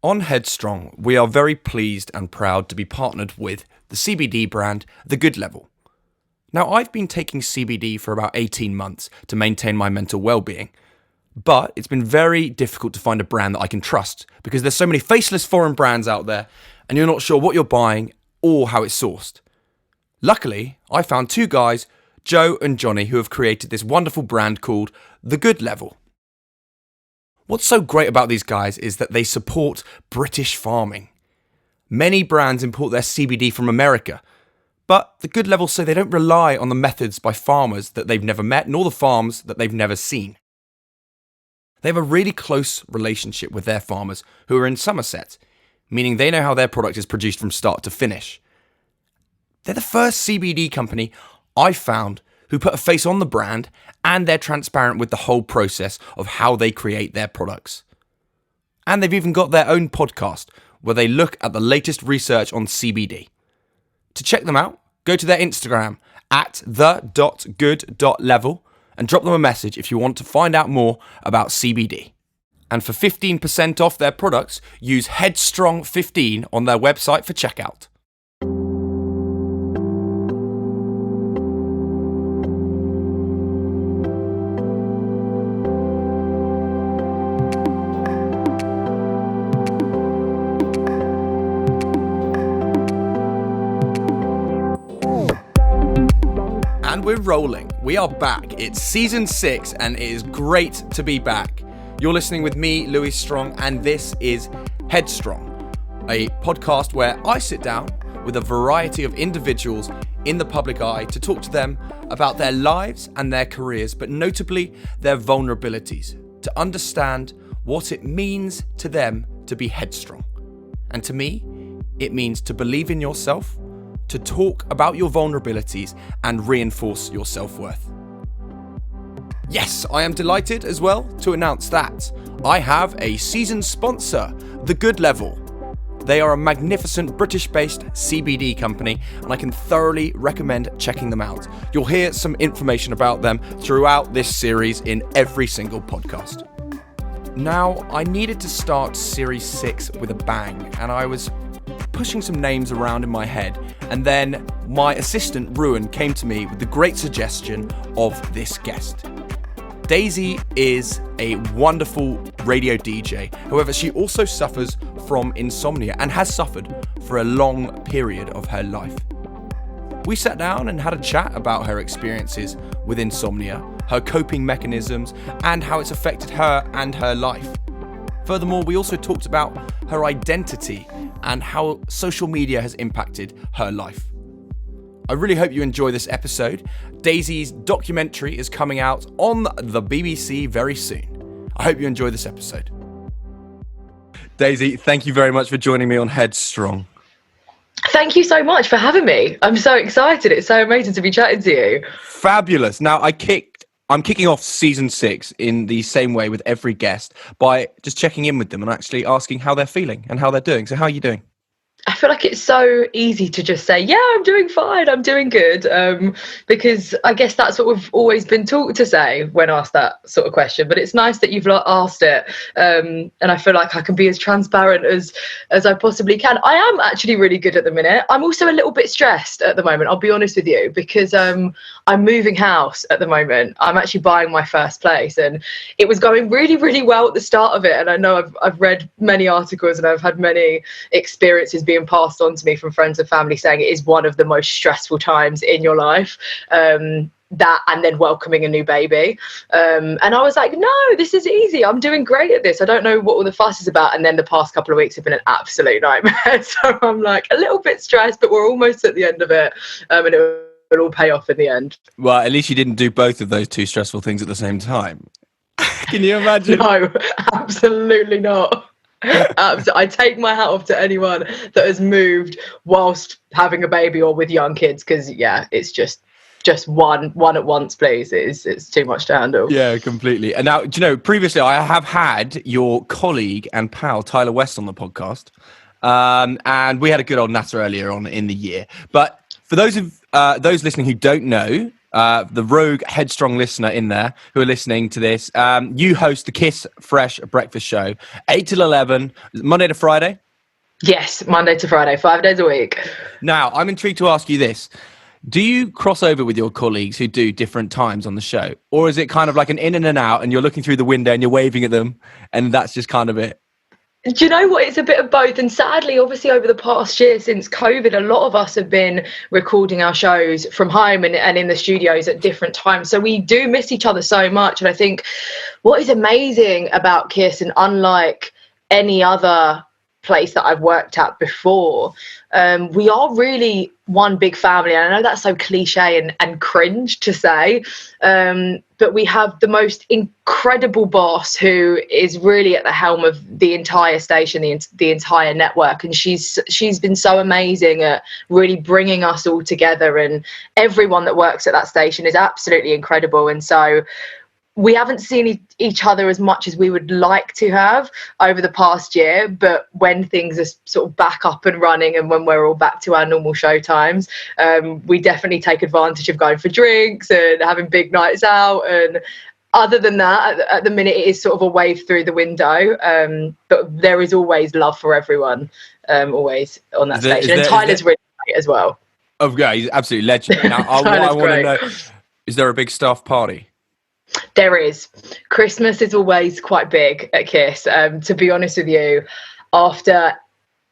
On Headstrong, we are very pleased and proud to be partnered with the CBD brand, The Good Level. Now, I've been taking CBD for about 18 months to maintain my mental well-being, but it's been very difficult to find a brand that I can trust because there's so many faceless foreign brands out there and you're not sure what you're buying or how it's sourced. Luckily, I found two guys, Joe and Johnny, who have created this wonderful brand called The Good Level. What's so great about these guys is that they support British farming. Many brands import their CBD from America, but The Good Level say they don't rely on the methods by farmers that they've never met, nor the farms that they've never seen. They have a really close relationship with their farmers who are in Somerset, meaning they know how their product is produced from start to finish. They're the first CBD company I've found who put a face on the brand, and they're transparent with the whole process of how they create their products. And they've even got their own podcast where they look at the latest research on CBD. To check them out, go to their Instagram at the.good.level and drop them a message if you want to find out more about CBD. And for 15% off their products, use Headstrong15 on their website for checkout. And we're rolling. We are back. It's season 6 and it is great to be back. You're listening with me, Louis Strong, and this is Headstrong, a podcast where I sit down with a variety of individuals in the public eye to talk to them about their lives and their careers, but notably their vulnerabilities, to understand what it means to them to be headstrong. And to me, it means to believe in yourself, to talk about your vulnerabilities and reinforce your self-worth. Yes, I am delighted as well to announce that I have a season sponsor, The Good Level. They are a magnificent British-based CBD company and I can thoroughly recommend checking them out. You'll hear some information about them throughout this series in every single podcast. Now, I needed to start Series 6 with a bang, and I was pushing some names around in my head, and then my assistant Ruan came to me with the great suggestion of this guest. Daisy is a wonderful radio DJ. However, she also suffers from insomnia and has suffered for a long period of her life. We sat down and had a chat about her experiences with insomnia, her coping mechanisms, and how it's affected her and her life. Furthermore, we also talked about her identity and how social media has impacted her life. I really hope you enjoy this episode. Daisy's documentary is coming out on the BBC very soon. I hope you enjoy this episode. Daisy, thank you very much for joining me on Headstrong. Thank you so much for having me. I'm so excited. It's so amazing to be chatting to you. Fabulous. Now, I'm kicking off season 6 in the same way with every guest by just checking in with them and actually asking how they're feeling and how they're doing. So how are you doing? I feel like it's so easy to just say, yeah, I'm doing fine, I'm doing good, because I guess that's what we've always been taught to say when asked that sort of question. But it's nice that you've asked it, and I feel like I can be as transparent as I possibly can. I am actually really good at the minute. I'm also a little bit stressed at the moment, I'll be honest with you, because I'm moving house at the moment. I'm actually buying my first place, and it was going really, really well at the start of it. And I know I've read many articles and I've had many experiences being passed on to me from friends and family saying it is one of the most stressful times in your life, that and then welcoming a new baby, and I was like, no, this is easy, I'm doing great at this, I don't know what all the fuss is about. And then the past couple of weeks have been an absolute nightmare. So I'm like a little bit stressed, but we're almost at the end of it, and it'll all pay off in the end. Well, at least you didn't do both of those two stressful things at the same time. Can you imagine? No, absolutely not. I take my hat off to anyone that has moved whilst having a baby or with young kids, because yeah, it's just one at once, please. It's too much to handle. Yeah, completely. And now, do you know, previously I have had your colleague and pal Tyler West on the podcast, and we had a good old natter earlier on in the year. But for those listening who don't know, the rogue Headstrong listener in there who are listening to this. You host the Kiss Fresh Breakfast Show, 8 till 11, Monday to Friday? Yes, Monday to Friday, 5 days a week. Now, I'm intrigued to ask you this. Do you cross over with your colleagues who do different times on the show? Or is it kind of like an in and an out and you're looking through the window and you're waving at them and that's just kind of it? Do you know what? It's a bit of both. And sadly, obviously, over the past year since COVID, a lot of us have been recording our shows from home and in the studios at different times. So we do miss each other so much. And I think what is amazing about Kiss, and unlike any other place that I've worked at before, we are really one big family. And I know that's so cliche and cringe to say, but we have the most incredible boss who is really at the helm of the entire station, the entire network. And she's been so amazing at really bringing us all together, and everyone that works at that station is absolutely incredible. And so we haven't seen each other as much as we would like to have over the past year, but when things are sort of back up and running and when we're all back to our normal show times, we definitely take advantage of going for drinks and having big nights out. And other than that, at the minute, it is sort of a wave through the window, but there is always love for everyone, always on that station. And Tyler's really great as well. Oh, yeah, he's absolutely legend. Now, I want to know, is there a big staff party? There is. Christmas is always quite big at Kiss. To be honest with you, after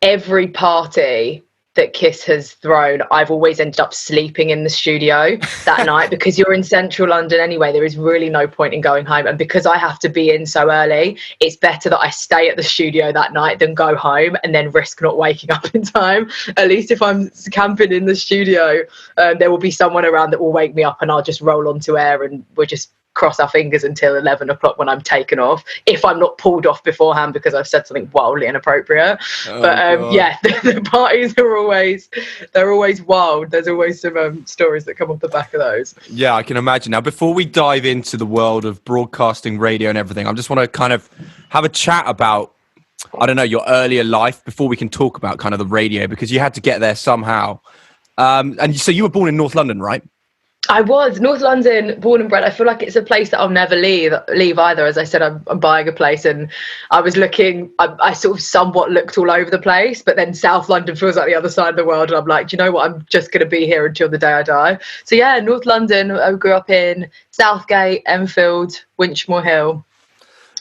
every party that Kiss has thrown, I've always ended up sleeping in the studio that night, because you're in central London anyway. There is really no point in going home. And because I have to be in so early, it's better that I stay at the studio that night than go home and then risk not waking up in time. At least if I'm camping in the studio, there will be someone around that will wake me up and I'll just roll onto air and we'll just cross our fingers until 11 o'clock when I'm taken off, if I'm not pulled off beforehand because I've said something wildly inappropriate. But yeah, the parties are always wild. There's always some stories that come off the back of those. Yeah, I can imagine. Now, before we dive into the world of broadcasting, radio and everything, I just want to kind of have a chat about, I don't know, your earlier life before we can talk about kind of the radio, because you had to get there somehow. And so you were born in North London, right? I was North London, born and bred. I feel like it's a place that I'll never leave either. As I said, I'm buying a place, and I was looking. I sort of somewhat looked all over the place, but then South London feels like the other side of the world, and I'm like, do you know what? I'm just going to be here until the day I die. So yeah, North London. I grew up in Southgate, Enfield, Winchmore Hill.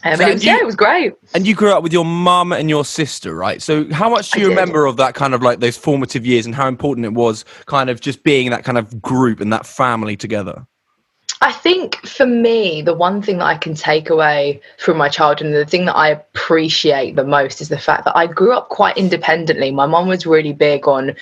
It was great. And you grew up with your mum and your sister, right? So how much do you remember of that kind of like those formative years, and how important it was kind of just being that kind of group and that family together? I think for me, the one thing that I can take away from my childhood, and the thing that I appreciate the most, is the fact that I grew up quite independently. My mum was really big on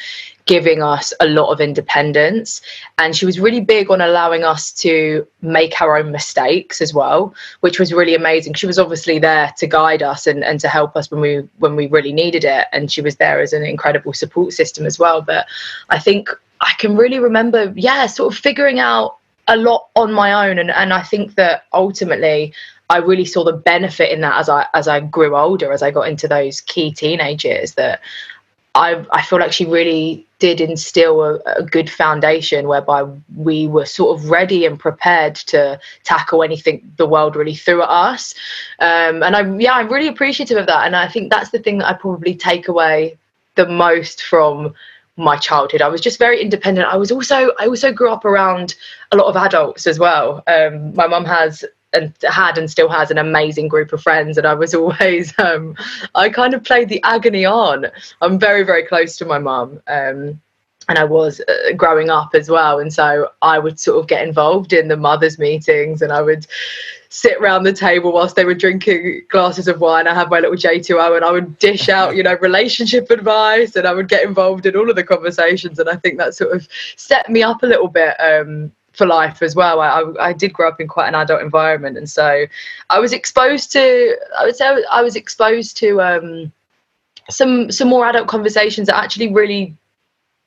giving us a lot of independence, and she was really big on allowing us to make our own mistakes as well, which was really amazing. She was obviously there to guide us and to help us when we really needed it, and she was there as an incredible support system as well. But I think I can really remember, sort of figuring out a lot on my own, and I think that ultimately I really saw the benefit in that as I grew older, as I got into those key teenage years, that I feel like she really did instill a good foundation whereby we were sort of ready and prepared to tackle anything the world really threw at us. And I'm really appreciative of that. And I think that's the thing that I probably take away the most from my childhood. I was just very independent. I also grew up around a lot of adults as well. My mum had and still has an amazing group of friends, and I was always I kind of played the agony aunt. I'm very, very close to my mum, and I was growing up as well, and so I would sort of get involved in the mothers' meetings, and I would sit around the table whilst they were drinking glasses of wine. I had my little J2O, and I would dish out, relationship advice, and I would get involved in all of the conversations, and I think that sort of set me up a little bit for life as well. I did grow up in quite an adult environment, and so I was exposed to, some more adult conversations that actually really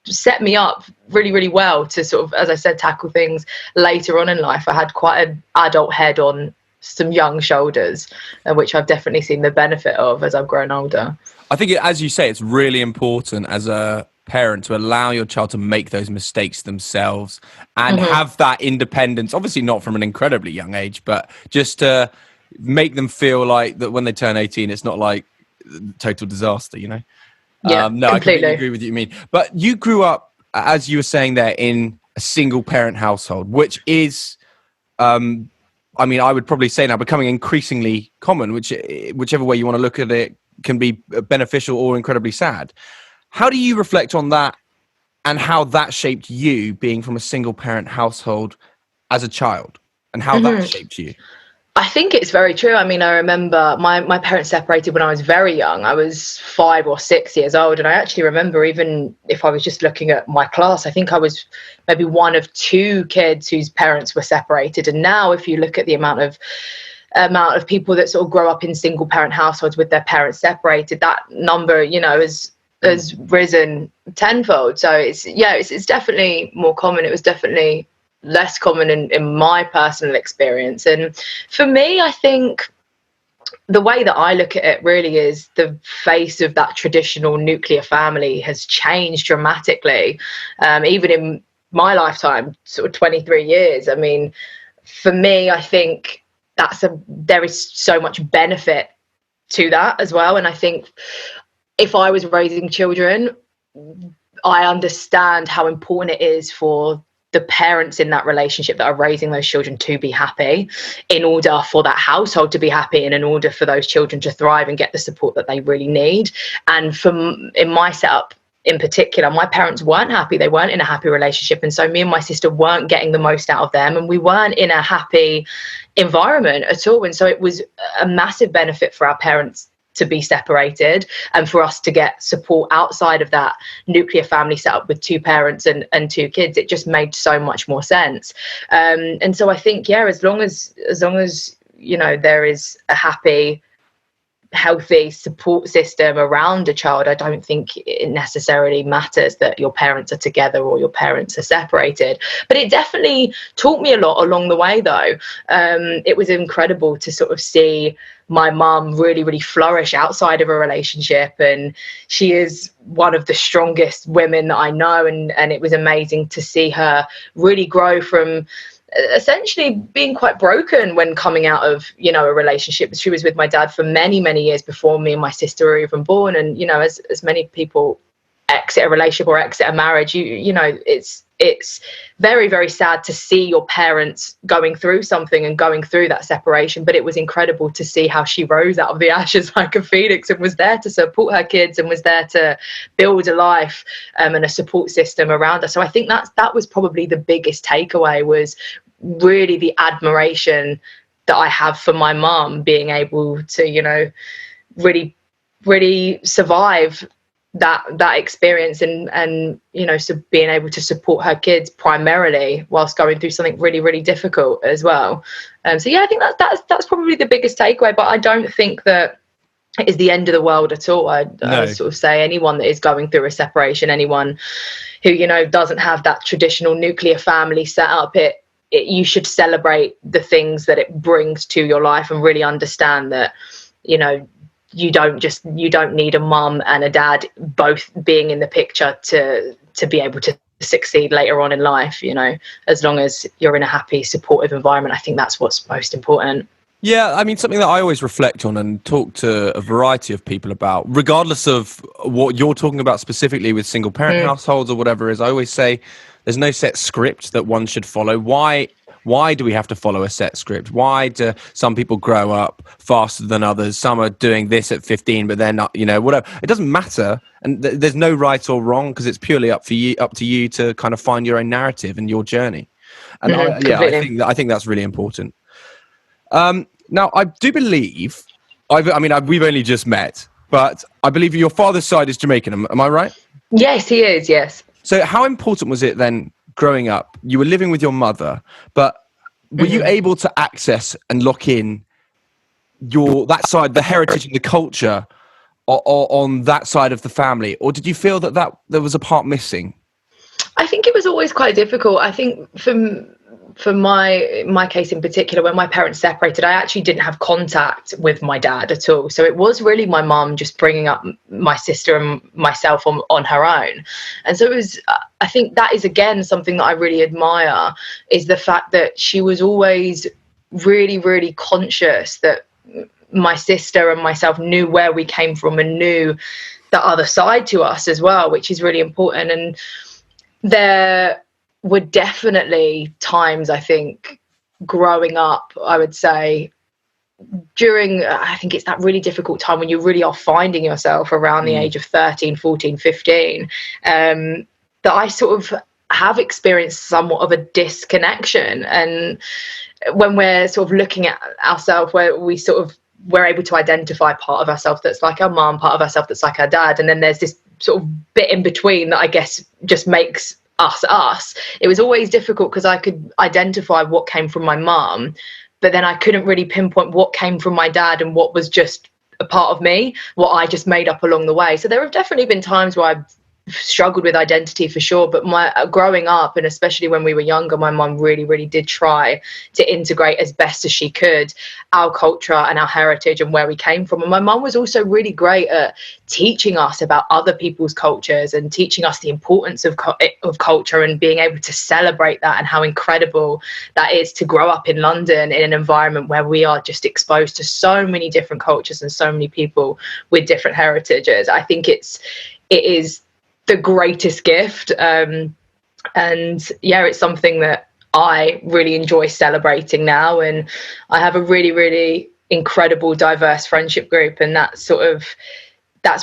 set me up really, really well to sort of, as I said, tackle things later on in life. I had quite an adult head on some young shoulders, which I've definitely seen the benefit of as I've grown older. I think, as you say, it's really important as a parent to allow your child to make those mistakes themselves and have that independence, obviously not from an incredibly young age, but just to make them feel like that when they turn 18, it's not like total disaster, you know? Yeah, No, completely. I completely agree with you mean. But you grew up, as you were saying there, in a single parent household, which is, I mean, I would probably say now becoming increasingly common, whichever way you want to look at it can be beneficial or incredibly sad. How do you reflect on that and how that shaped you being from a single parent household as a child and how that shaped you? I think it's very true. I mean, I remember my parents separated when I was very young. I was 5 or 6 years old. And I actually remember, even if I was just looking at my class, I think I was maybe one of 2 kids whose parents were separated. And now if you look at the amount of people that sort of grow up in single parent households with their parents separated, that number, you know, has risen tenfold. So it's definitely more common. It was definitely less common in my personal experience. And for me, I think the way that I look at it really is the face of that traditional nuclear family has changed dramatically, even in my lifetime, sort of 23 years. I mean, for me, I think there is so much benefit to that as well. And I think if I was raising children, I understand how important it is for the parents in that relationship that are raising those children to be happy, in order for that household to be happy, and in order for those children to thrive and get the support that they really need. And in my setup in particular, my parents weren't happy. They weren't in a happy relationship. And so me and my sister weren't getting the most out of them, and we weren't in a happy environment at all. And so it was a massive benefit for our parents to be separated and for us to get support outside of that nuclear family setup with 2 parents and 2 kids. It just made so much more sense. And so I think, as long as you know, there is a happy, healthy support system around a child, I don't think it necessarily matters that your parents are together or your parents are separated. But it definitely taught me a lot along the way, though. It was incredible to sort of see my mum really, really flourish outside of a relationship, and she is one of the strongest women that I know, and it was amazing to see her really grow from essentially being quite broken when coming out of, you know, a relationship. She was with my dad for many, many years before me and my sister were even born. And, you know, as many people exit a relationship or exit a marriage, you know, it's very, very sad to see your parents going through something and going through that separation. But it was incredible to see how she rose out of the ashes like a phoenix and was there to support her kids and was there to build a life and a support system around her. So I think that was probably the biggest takeaway, was really the admiration that I have for my mum being able to, you know, really, really survive that experience and you know, so being able to support her kids primarily whilst going through something really, really difficult as well. So I think that's probably the biggest takeaway. But I don't think that it is the end of the world at all. I sort of say anyone that is going through a separation, anyone who, you know, doesn't have that traditional nuclear family set up, you should celebrate the things that it brings to your life and really understand that, you know, you don't need a mum and a dad both being in the picture to be able to succeed later on in life. You know, as long as you're in a happy, supportive environment, I think that's what's most important. Yeah, I mean, something that I always reflect on and talk to a variety of people about, regardless of what you're talking about specifically with single parent households or whatever it is, I always say there's no set script that one should follow. Why do we have to follow a set script? Why do some people grow up faster than others? Some are doing this at 15, but they're not, you know, whatever. It doesn't matter. And there's no right or wrong, because it's purely up to you to kind of find your own narrative and your journey. And I think that's really important. Now, I do believe, we've only just met, but I believe your father's side is Jamaican. Am I right? Yes, he is. Yes. So how important was it then growing up? You were living with your mother, but were you able to access and lock in that side, the heritage and the culture on that side of the family? Or did you feel that there was a part missing? I think it was always quite difficult. I think for my case in particular, when my parents separated, I actually didn't have contact with my dad at all. So it was really my mum just bringing up my sister and myself on her own. And so it was, I think that is, again, something that I really admire, is the fact that she was always really, really conscious that my sister and myself knew where we came from and knew the other side to us as well, which is really important. And there were definitely times, I think, growing up, I would say, during, I think it's that really difficult time when you really are finding yourself around the age of 13, 14, 15, that I sort of have experienced somewhat of a disconnection. And when we're sort of looking at ourselves, where we're able to identify part of ourselves that's like our mum, part of ourselves that's like our dad, and then there's this sort of bit in between that I guess just makes us. It was always difficult because I could identify what came from my mum, but then I couldn't really pinpoint what came from my dad and what was just a part of me, what I just made up along the way. So there have definitely been times where I've struggled with identity, for sure, but my growing up, and especially when we were younger, my mum really did try to integrate as best as she could our culture and our heritage and where we came from. And my mum was also really great at teaching us about other people's cultures and teaching us the importance of culture and being able to celebrate that, and how incredible that is to grow up in London in an environment where we are just exposed to so many different cultures and so many people with different heritages. I think it is the greatest gift, and yeah, it's something that I really enjoy celebrating now. And I have a really incredible diverse friendship group, and that's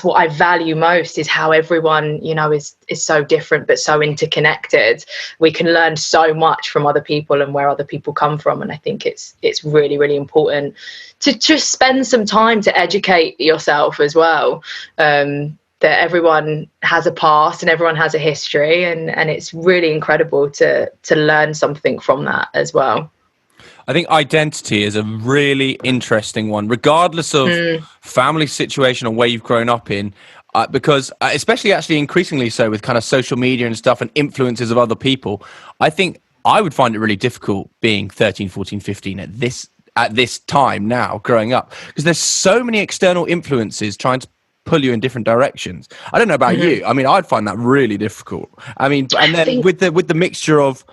what I value most, is how everyone, is so different but so interconnected. We can learn so much from other people and where other people come from, and I think it's really important to just spend some time to educate yourself as well. That everyone has a past and everyone has a history, and it's really incredible to learn something from that as well. I think identity is a really interesting one, regardless of family situation or where you've grown up in, because especially actually increasingly so with kind of social media and stuff and influences of other people, I think I would find it really difficult being 13, 14, 15 at this time now growing up, because there's so many external influences trying to pull you in different directions. I don't know about you. I mean, I'd find that really difficult. I mean, and then with the mixture of,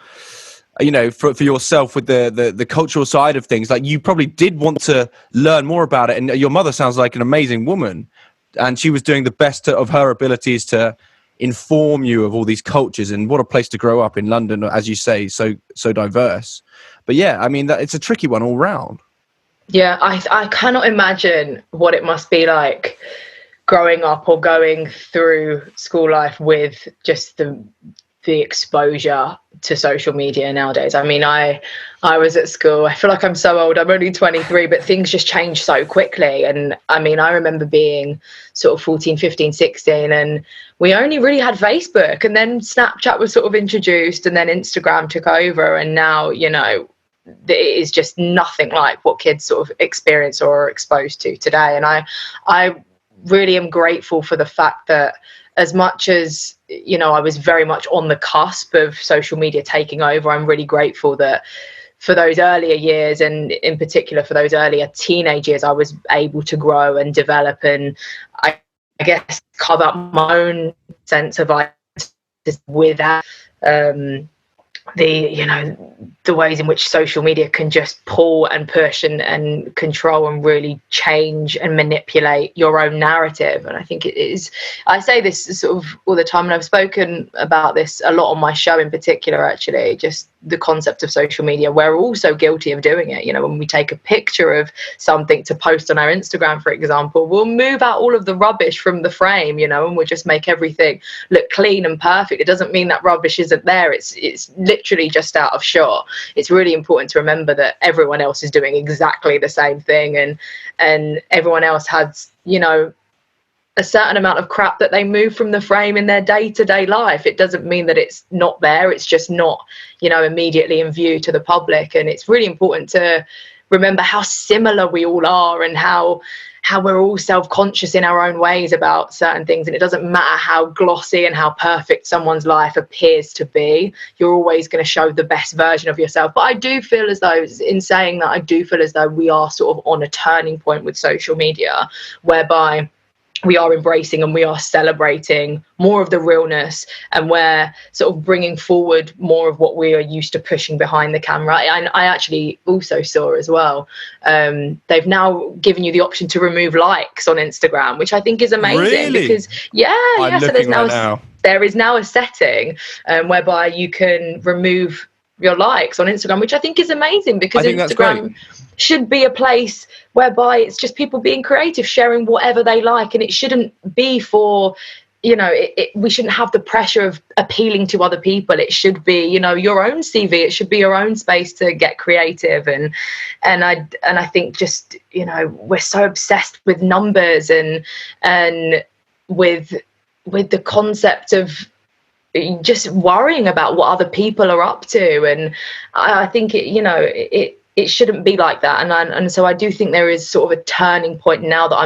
for yourself with the cultural side of things, like you probably did want to learn more about it. And your mother sounds like an amazing woman, and she was doing the best of her abilities to inform you of all these cultures. And what a place to grow up in London, as you say, so diverse. But yeah, I mean, it's a tricky one all round. Yeah, I cannot imagine what it must be like growing up or going through school life with just the exposure to social media nowadays. I mean, I was at school, I feel like I'm so old, I'm only 23, but things just change so quickly. And I mean, I remember being sort of 14, 15, 16, and we only really had Facebook, and then Snapchat was sort of introduced, and then Instagram took over, and now, it is just nothing like what kids sort of experience or are exposed to today. And I really am grateful for the fact that, as much as I was very much on the cusp of social media taking over, I'm really grateful that for those earlier years, and in particular for those earlier teenage years, I was able to grow and develop, and I guess carve out my own sense of identity with that. The ways in which social media can just pull and push and control and really change and manipulate your own narrative. And I think it is, I say this sort of all the time, and I've spoken about this a lot on my show in particular, actually, just the concept of social media. We're also guilty of doing it. When we take a picture of something to post on our Instagram, for example, we'll move out all of the rubbish from the frame, and we'll just make everything look clean and perfect. It doesn't mean that rubbish isn't there. It's literally just out of shot. It's really important to remember that everyone else is doing exactly the same thing, and everyone else has, a certain amount of crap that they move from the frame in their day-to-day life. It doesn't mean that it's not there. It's just not, immediately in view to the public. And it's really important to remember how similar we all are, and how how we're all self-conscious in our own ways about certain things, and it doesn't matter how glossy and how perfect someone's life appears to be, you're always going to show the best version of yourself. But I do feel as though, in saying that, I do feel as though we are sort of on a turning point with social media, whereby we are embracing and we are celebrating more of the realness, and we're sort of bringing forward more of what we are used to pushing behind the camera. I actually also saw as well, they've now given you the option to remove likes on Instagram, which I think is amazing. Really? Because so there is now a setting whereby you can remove your likes on Instagram, which I think is amazing, because Instagram should be a place whereby it's just people being creative, sharing whatever they like, and it shouldn't be for, you know, we shouldn't have the pressure of appealing to other people. It should be, you know, your own CV. It should be your own space to get creative. And I think, just, you know, we're so obsessed with numbers and with the concept of just worrying about what other people are up to. And I think it shouldn't be like that. And so I do think there is sort of a turning point now that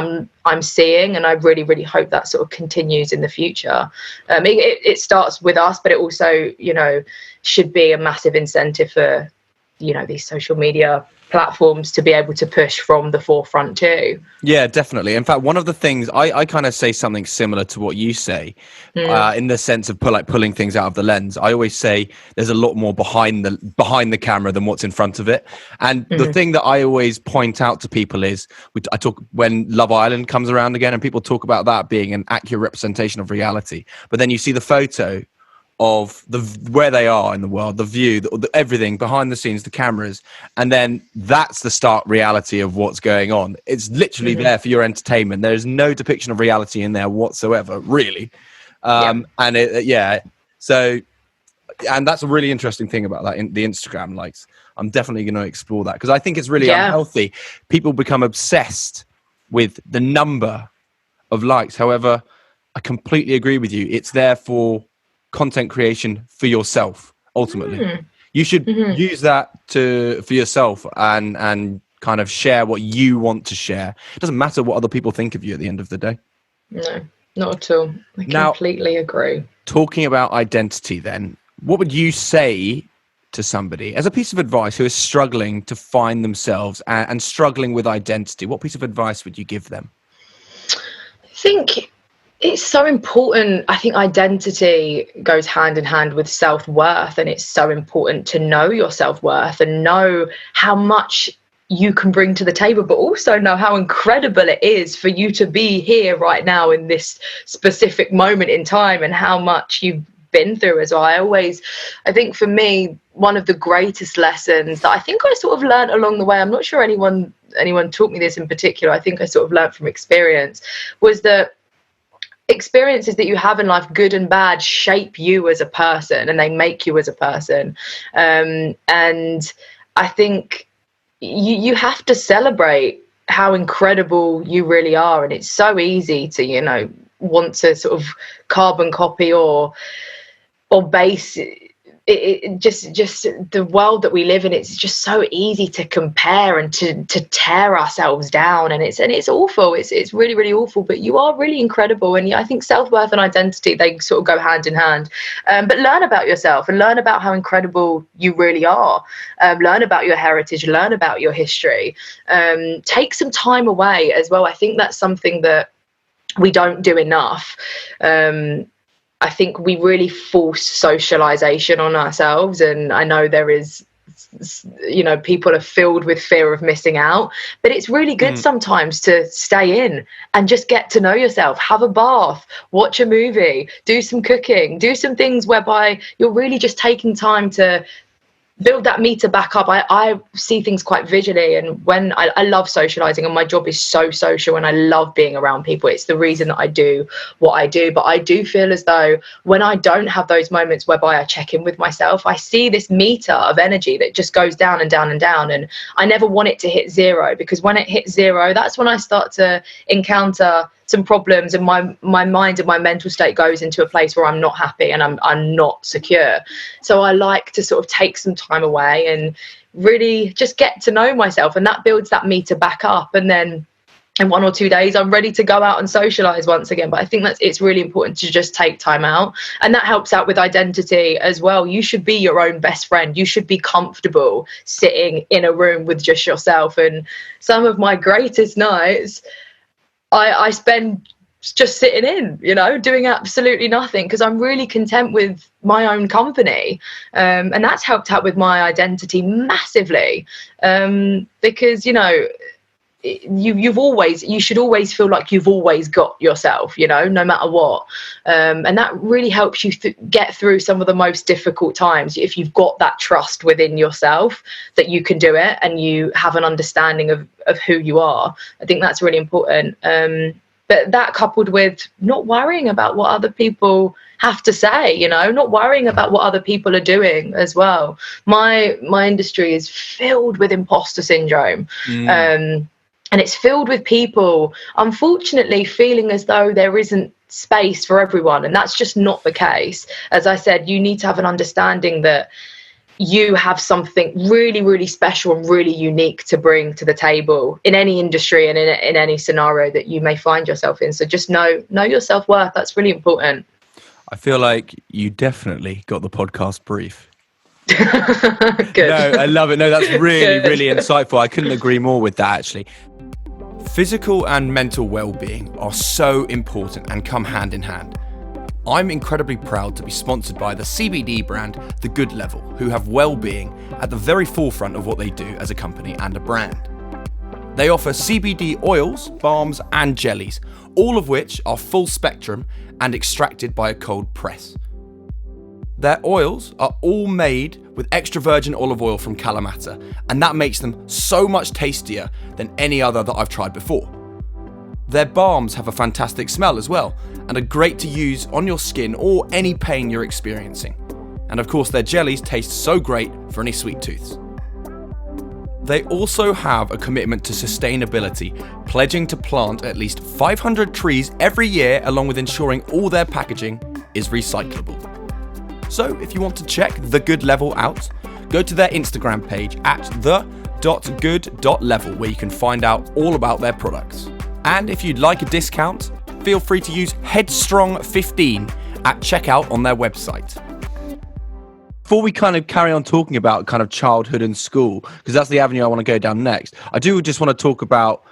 I'm seeing, and I really, really hope that sort of continues in the future. It starts with us, but it also, you know, should be a massive incentive for, you know, these social media platforms to be able to push from the forefront too. Yeah, definitely. In fact, one of the things I kind of say something similar to what you say, in the sense of pulling things out of the lens. I always say there's a lot more behind the camera than what's in front of it. And the thing that I always point out to people is, I talk when Love Island comes around again, and people talk about that being an accurate representation of reality. But then you see the photo of where they are in the world, the view, everything behind the scenes, the cameras, and then that's the stark reality of what's going on. It's literally there for your entertainment. There's no depiction of reality in there whatsoever, really. And so, and that's a really interesting thing about that, the Instagram likes. I'm definitely going to explore that, because I think it's really unhealthy. People become obsessed with the number of likes. However, I completely agree with you. It's there for content creation for yourself. Ultimately, you should use that for yourself and kind of share what you want to share. It doesn't matter what other people think of you at the end of the day. No, not at all. I completely agree. Talking about identity, then, what would you say to somebody as a piece of advice who is struggling to find themselves and struggling with identity? What piece of advice would you give them? I think it's so important. I think identity goes hand in hand with self-worth, and it's so important to know your self-worth and know how much you can bring to the table, but also know how incredible it is for you to be here right now in this specific moment in time, and how much you've been through as well. I think for me, one of the greatest lessons that I think I sort of learned along the way, I'm not sure anyone taught me this in particular, I think I sort of learned from experience, was that experiences that you have in life, good and bad, shape you as a person, and they make you as a person. And I think you have to celebrate how incredible you really are. And it's so easy to, you know, want to sort of carbon copy or base it just the world that we live in. It's just so easy to compare and to tear ourselves down, and it's awful. It's really, really awful. But you are really incredible, and I think self-worth and identity, they sort of go hand in hand. But learn about yourself and learn about how incredible you really are. Learn about your heritage, learn about your history. Take some time away as well. I think that's something that we don't do enough. I think we really force socialization on ourselves, and I know there is, you know, people are filled with fear of missing out, but it's really good sometimes to stay in and just get to know yourself, have a bath, watch a movie, do some cooking, do some things whereby you're really just taking time to build that meter back up. I see things quite visually, and when I love socializing, and my job is so social, and I love being around people. It's the reason that I do what I do. But I do feel as though when I don't have those moments whereby I check in with myself, I see this meter of energy that just goes down and down and down, and I never want it to hit zero, because when it hits zero, that's when I start to encounter some problems, and my mind and my mental state goes into a place where I'm not happy and I'm not secure. So I like to sort of take some time away and really just get to know myself, and that builds that meter back up. And then in 1 or 2 days, I'm ready to go out and socialize once again. But I think it's really important to just take time out, and that helps out with identity as well. You should be your own best friend. You should be comfortable sitting in a room with just yourself. And some of my greatest nights I spend just sitting in, doing absolutely nothing, because I'm really content with my own company. And that's helped out with my identity massively, because you should always feel like you've always got yourself, no matter what, and that really helps you get through some of the most difficult times if you've got that trust within yourself that you can do it, and you have an understanding of who you are. I think that's really important, but that coupled with not worrying about what other people have to say, not worrying about what other people are doing as well. My industry is filled with imposter syndrome. And it's filled with people, unfortunately, feeling as though there isn't space for everyone. And that's just not the case. As I said, you need to have an understanding that you have something really, really special and really unique to bring to the table in any industry and in any scenario that you may find yourself in. So just know your self-worth. That's really important. I feel like you definitely got the podcast brief. Good. No, I love it. No, that's really, Good. really insightful. I couldn't agree more with that, actually. Physical and mental well-being are so important and come hand in hand. I'm incredibly proud to be sponsored by the CBD brand, The Good Level, who have well-being at the very forefront of what they do as a company and a brand. They offer CBD oils, balms and jellies, all of which are full spectrum and extracted by a cold press. Their oils are all made with extra virgin olive oil from Kalamata, and that makes them so much tastier than any other that I've tried before. Their balms have a fantastic smell as well, and are great to use on your skin or any pain you're experiencing. And of course, their jellies taste so great for any sweet tooths. They also have a commitment to sustainability, pledging to plant at least 500 trees every year, along with ensuring all their packaging is recyclable. So if you want to check The Good Level out, go to their Instagram page at the.good.level, where you can find out all about their products. And if you'd like a discount, feel free to use Headstrong 15 at checkout on their website. Before we kind of carry on talking about kind of childhood and school, because that's the avenue I want to go down next, I do just want to talk about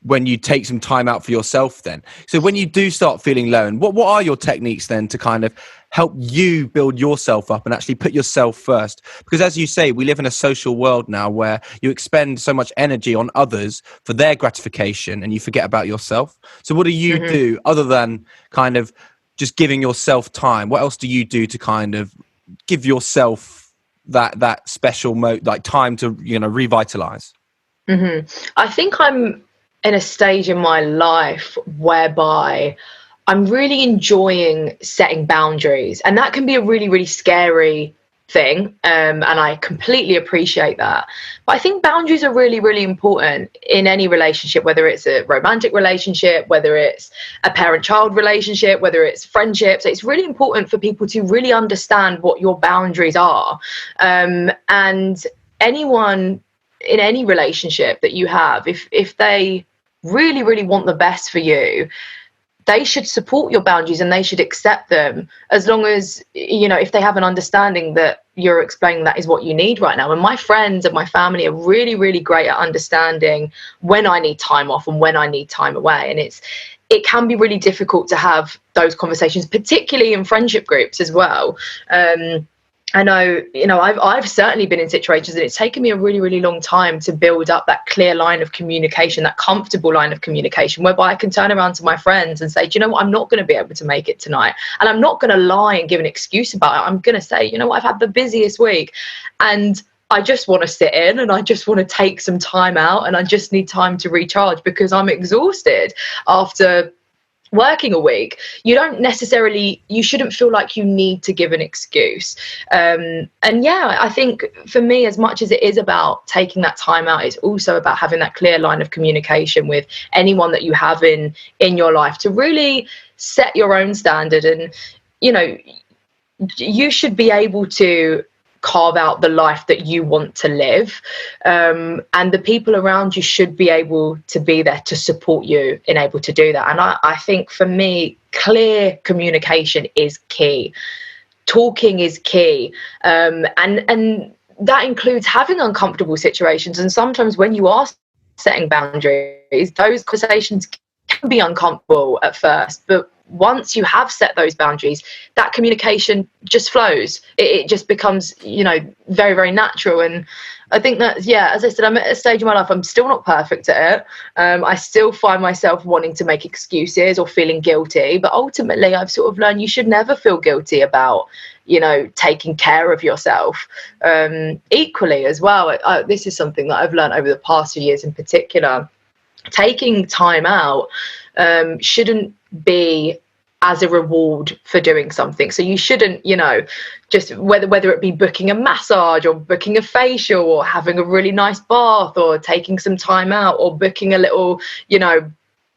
when you take some time out for yourself then. So when you do start feeling low, and what are your techniques then to kind of help you build yourself up and actually put yourself first? Because as you say, we live in a social world now where you expend so much energy on others for their gratification and you forget about yourself. So what do you do other than kind of just giving yourself time? What else do you do to kind of give yourself that special time to, revitalize? I think I'm in a stage in my life whereby I'm really enjoying setting boundaries, and that can be a really, really scary thing, and I completely appreciate that. But I think boundaries are really, really important in any relationship, whether it's a romantic relationship, whether it's a parent-child relationship, whether it's friendships. It's really important for people to really understand what your boundaries are, and anyone in any relationship that you have, if they really, really want the best for you, they should support your boundaries and they should accept them, as long as, if they have an understanding that you're explaining that is what you need right now. And my friends and my family are really, really great at understanding when I need time off and when I need time away. And it can be really difficult to have those conversations, particularly in friendship groups as well. I know, I've certainly been in situations, and it's taken me a really, really long time to build up that clear line of communication, that comfortable line of communication, whereby I can turn around to my friends and say, do you know what, I'm not going to be able to make it tonight. And I'm not going to lie and give an excuse about it. I'm going to say, I've had the busiest week and I just want to sit in and I just want to take some time out and I just need time to recharge because I'm exhausted after working a week. You shouldn't feel like you need to give an excuse. And yeah, I think for me, as much as it is about taking that time out, it's also about having that clear line of communication with anyone that you have in your life to really set your own standard. And, you should be able to carve out the life that you want to live. And the people around you should be able to be there to support you in able to do that. And I think for me, clear communication is key. Talking is key. And that includes having uncomfortable situations. And sometimes when you are setting boundaries, those conversations can be uncomfortable at first, but once you have set those boundaries, that communication just flows. It just becomes, very, very natural. And I think that, as I said, I'm at a stage in my life, I'm still not perfect at it. I still find myself wanting to make excuses or feeling guilty. But ultimately, I've sort of learned you should never feel guilty about, taking care of yourself. Equally as well, this is something that I've learned over the past few years in particular. Taking time out shouldn't be as a reward for doing something. So you shouldn't, just whether it be booking a massage or booking a facial or having a really nice bath or taking some time out or booking a little,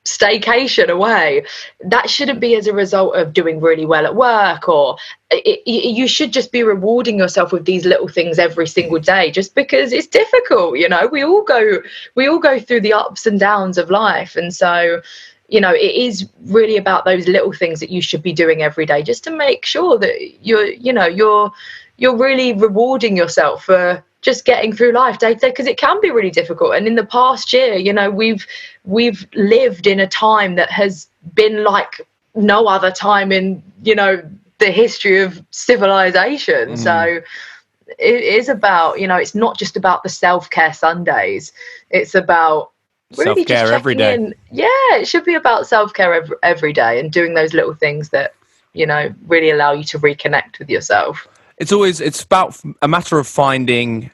staycation away, that shouldn't be as a result of doing really well at work, or you should just be rewarding yourself with these little things every single day, just because it's difficult. We all go through the ups and downs of life, and so it is really about those little things that you should be doing every day, just to make sure that you're really rewarding yourself for just getting through life day to day, because it can be really difficult. And in the past year, we've lived in a time that has been like no other time in the history of civilization. So it is about, it's not just about the self-care Sundays, it's about really self-care just every day. It should be about self-care every day, and doing those little things that really allow you to reconnect with yourself. It's about a matter of finding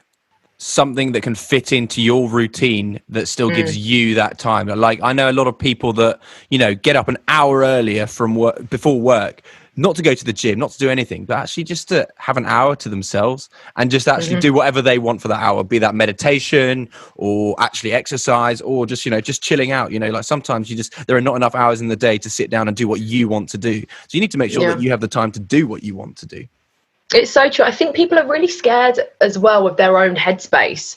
something that can fit into your routine that still gives you that time. Like, I know a lot of people that get up an hour earlier from work, before work, not to go to the gym, not to do anything, but actually just to have an hour to themselves and just actually do whatever they want for that hour, be that meditation or actually exercise or just, just chilling out. Like sometimes there are not enough hours in the day to sit down and do what you want to do. So you need to make sure that you have the time to do what you want to do. It's so true. I think people are really scared as well of their own headspace.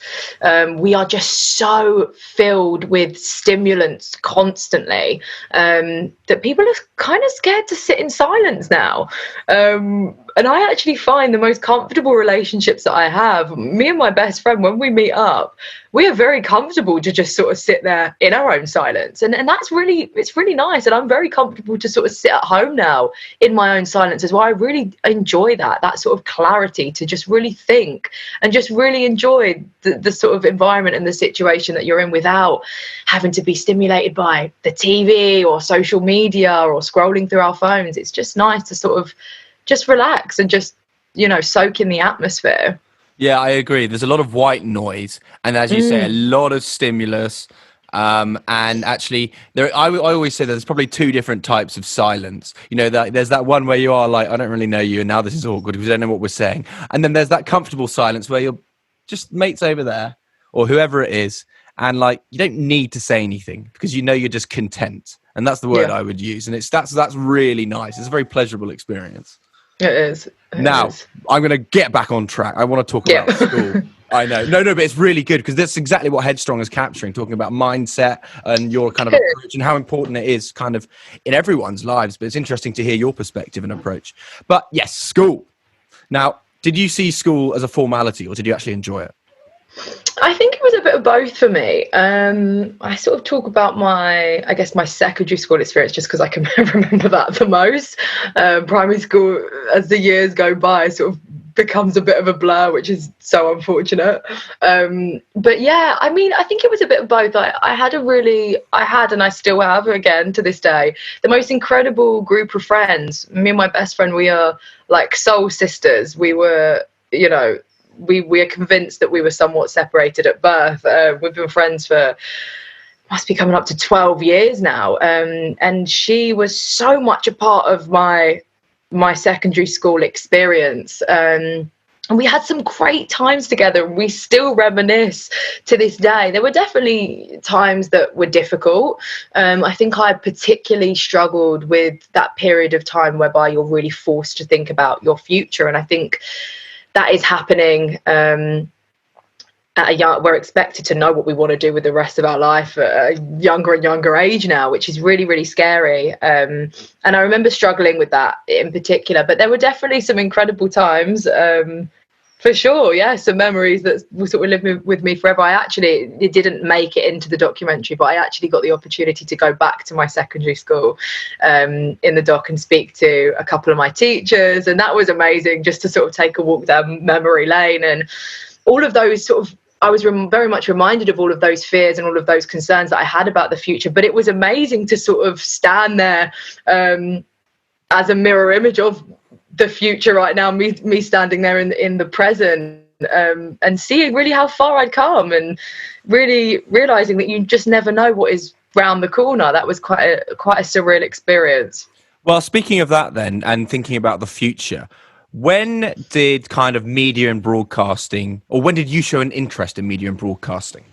We are just so filled with stimulants constantly that people are kind of scared to sit in silence now. And I actually find the most comfortable relationships that I have, me and my best friend, when we meet up, we are very comfortable to just sort of sit there in our own silence. And it's really nice. And I'm very comfortable to sort of sit at home now in my own silence as well. I really enjoy that sort of clarity to just really think and just really enjoy the sort of environment and the situation that you're in without having to be stimulated by the TV or social media or scrolling through our phones. It's just nice to sort of just relax and just, soak in the atmosphere. Yeah, I agree. There's a lot of white noise, and as you say, a lot of stimulus. And actually, I always say there's probably two different types of silence. There's that one where you are like, I don't really know you, and now this is awkward because I don't know what we're saying. And then there's that comfortable silence where you're just mates over there or whoever it is, and like you don't need to say anything because you're just content. And that's the word I would use. And that's really nice. It's a very pleasurable experience. It is. Now, I'm going to get back on track. I want to talk about school. I know. No, but it's really good because that's exactly what Headstrong is capturing, talking about mindset and your kind of approach and how important it is kind of in everyone's lives. But it's interesting to hear your perspective and approach. But yes, school. Now, did you see school as a formality or did you actually enjoy it? I think it was a bit of both for me. I sort of talk about my secondary school experience just because I can remember that the most. Primary school, as the years go by, sort of becomes a bit of a blur, which is so unfortunate. But yeah, I mean, I think it was a bit of both. I had and I still have, again to this day, the most incredible group of friends. Me and my best friend, we are like soul sisters. We were, we are convinced that we were somewhat separated at birth. We've been friends for must be coming up to 12 years now. And she was so much a part of my secondary school experience. And we had some great times together. We still reminisce to this day. There were definitely times that were difficult. I think I particularly struggled with that period of time whereby you're really forced to think about your future. And I think that is happening we're expected to know what we want to do with the rest of our life at a younger and younger age now, which is really, really scary. And I remember struggling with that in particular, but there were definitely some incredible times, for sure. Yeah, some memories that will sort of live with me forever. It didn't make it into the documentary, but I actually got the opportunity to go back to my secondary school in the doc and speak to a couple of my teachers, and that was amazing, just to sort of take a walk down memory lane. And all of those sort of, I was very much reminded of all of those fears and all of those concerns that I had about the future. But it was amazing to sort of stand there as a mirror image of the future right now, me standing there in the present, and seeing really how far I'd come, and really realizing that you just never know what is round the corner. That was quite a surreal experience. Well, speaking of that then, and thinking about the future, when did kind of media and broadcasting, or when did you show an interest in media and broadcasting?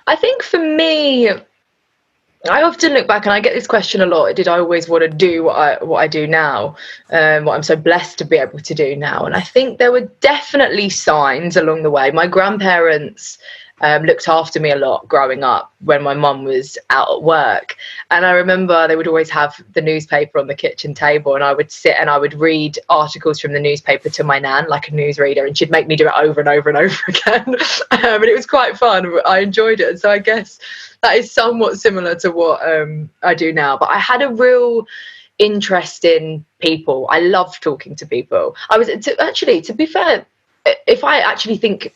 I think for me, I often look back and I get this question a lot. Did I always want to do what I do now? What I'm so blessed to be able to do now? And I think there were definitely signs along the way. My grandparents looked after me a lot growing up when my mum was out at work. And I remember they would always have the newspaper on the kitchen table, and I would sit and I would read articles from the newspaper to my nan, like a newsreader, and she'd make me do it over and over and over again. But it was quite fun. I enjoyed it. And so I guess that is somewhat similar to what I do now. But I had a real interest in people. I love talking to people. To be fair, if I actually think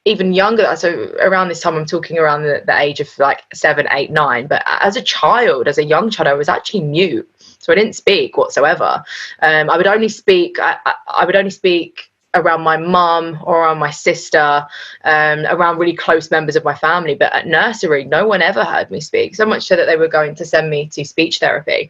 even younger, so around this time, I'm talking around the age of like 7, 8, 9. But as a young child, I was actually mute, so I didn't speak whatsoever. I would only speak. I would only speak around my mum or around my sister, around really close members of my family. But at nursery, no one ever heard me speak. So much so that they were going to send me to speech therapy.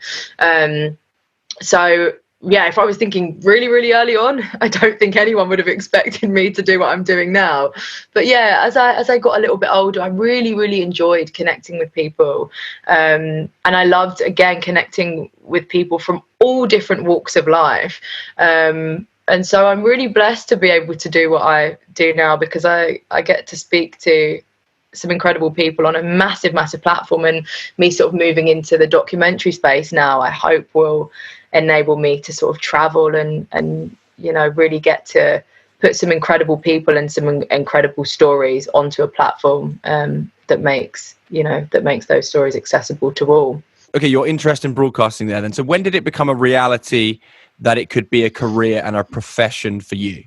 So yeah, if I was thinking really, really early on, I don't think anyone would have expected me to do what I'm doing now. But yeah, as I got a little bit older, I really, really enjoyed connecting with people. And I loved, again, connecting with people from all different walks of life. And so I'm really blessed to be able to do what I do now, because I get to speak to some incredible people on a massive, massive platform. And me sort of moving into the documentary space now, I hope will enable me to sort of travel and really get to put some incredible people and some incredible stories onto a platform that makes those stories accessible to all. Okay, your interest in broadcasting there then. So when did it become a reality that it could be a career and a profession for you?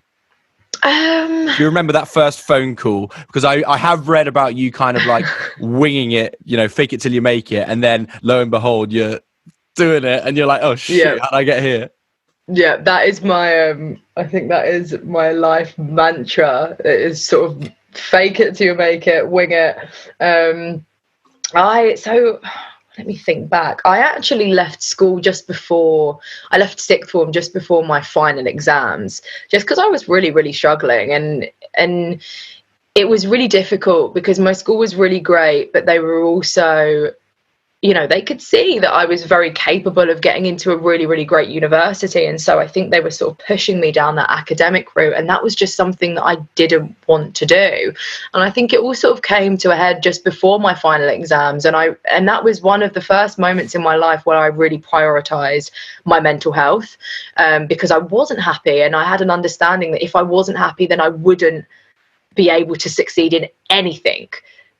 Do you remember that first phone call? Because I have read about you kind of like winging it, fake it till you make it, and then lo and behold, you're doing it and you're like, oh shit, how'd I get here? Yeah, that is my I think that is my life mantra. It is sort of fake it till you make it, wing it. Let me think back. I actually left school I left sixth form just before my final exams, just because I was really, really struggling. And it was really difficult because my school was really great, but they were also, they could see that I was very capable of getting into a really, really great university. And so I think they were sort of pushing me down that academic route. And that was just something that I didn't want to do. And I think it all sort of came to a head just before my final exams. And that was one of the first moments in my life where I really prioritized my mental health, because I wasn't happy. And I had an understanding that if I wasn't happy, then I wouldn't be able to succeed in anything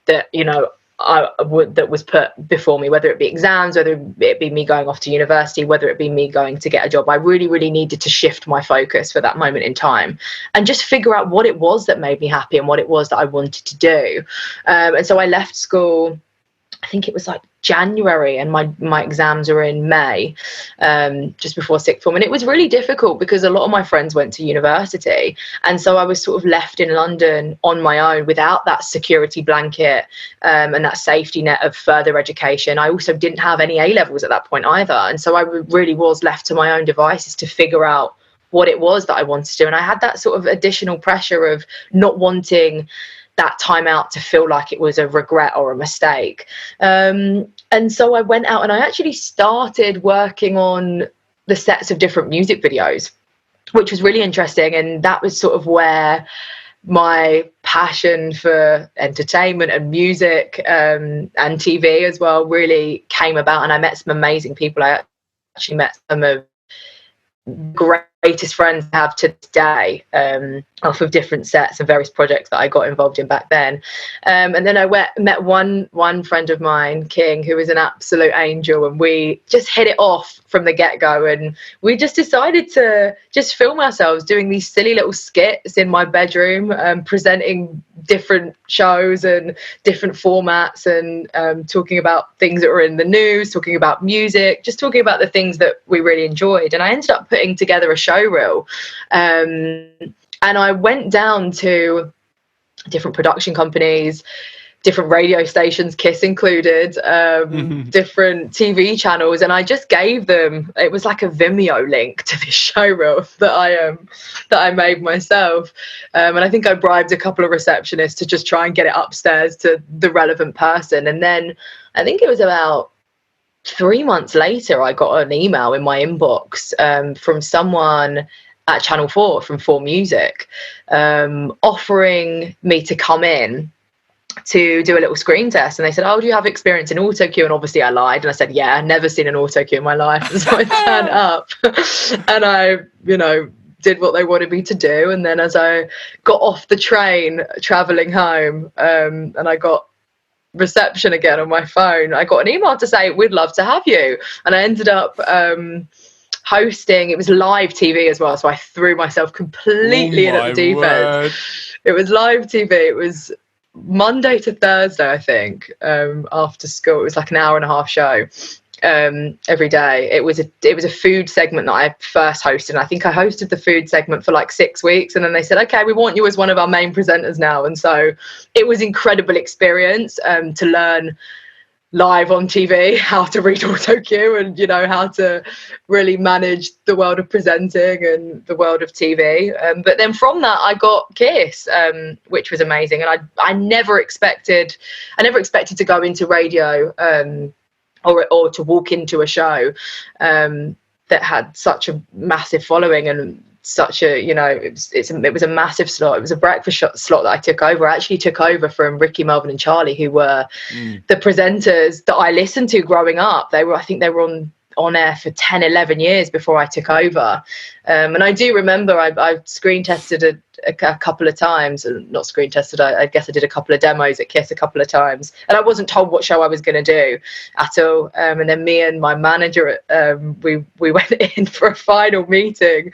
that, that was put before me, whether it be exams, whether it be me going off to university, whether it be me going to get a job. I really, really needed to shift my focus for that moment in time and just figure out what it was that made me happy and what it was that I wanted to do. And so I left school, I think it was like January, and my exams are in May, just before sixth form. And it was really difficult because a lot of my friends went to university. And so I was sort of left in London on my own without that security blanket and that safety net of further education. I also didn't have any A-levels at that point either. And so I really was left to my own devices to figure out what it was that I wanted to do. And I had that sort of additional pressure of not wanting that time out to feel like it was a regret or a mistake. And so I went out and I actually started working on the sets of different music videos. which was really interesting. And that was sort of where my passion for entertainment and music and TV as well really came about. And I met some amazing people. I actually met some of greatest friends I have to this day, off of different sets and various projects that I got involved in back then. And then I met one friend of mine, King, who was an absolute angel, and we just hit it off from the get-go. And we just decided to just film ourselves doing these silly little skits in my bedroom, presenting different shows and different formats, and talking about things that were in the news, talking about music, just talking about the things that we really enjoyed. And I ended up putting together a show reel, and I went down to different production companies, different radio stations, Kiss included, different TV channels, and I just gave them, it was like a Vimeo link to this show reel that I made myself, and I think I bribed a couple of receptionists to just try and get it upstairs to the relevant person. And then I think it was about 3 months later, I got an email in my inbox from someone at Channel 4, from 4 Music, offering me to come in to do a little screen test. And they said, oh, do you have experience in auto cue? And obviously I lied, and I said, yeah, I've never seen an auto cue in my life. And so I turned up and I, did what they wanted me to do. And then as I got off the train traveling home, and I got reception again on my phone, I got an email to say, we'd love to have you. And I ended up hosting, it was live TV as well, so I threw myself completely in at the deep end. It was live TV. It was Monday to Thursday, I think, after school. It was like an hour and a half show every day. It was a food segment that I first hosted, and I think I hosted the food segment for like 6 weeks, and then they said, okay, we want you as one of our main presenters now. And so it was incredible experience to learn live on TV how to read auto cue, and how to really manage the world of presenting and the world of TV. But then from that I got Kiss, which was amazing. And I never expected to go into radio, or to walk into a show that had such a massive following and such a, it was a massive slot. It was a breakfast slot that I took over. I actually took over from Ricky, Melvin and Charlie, who were the presenters that I listened to growing up. I think they were on air for 10, 11 years before I took over. And I do remember I screen tested a couple of times, not screen tested, I guess I did a couple of demos at Kiss a couple of times, and I wasn't told what show I was going to do at all. And then me and my manager, we went in for a final meeting,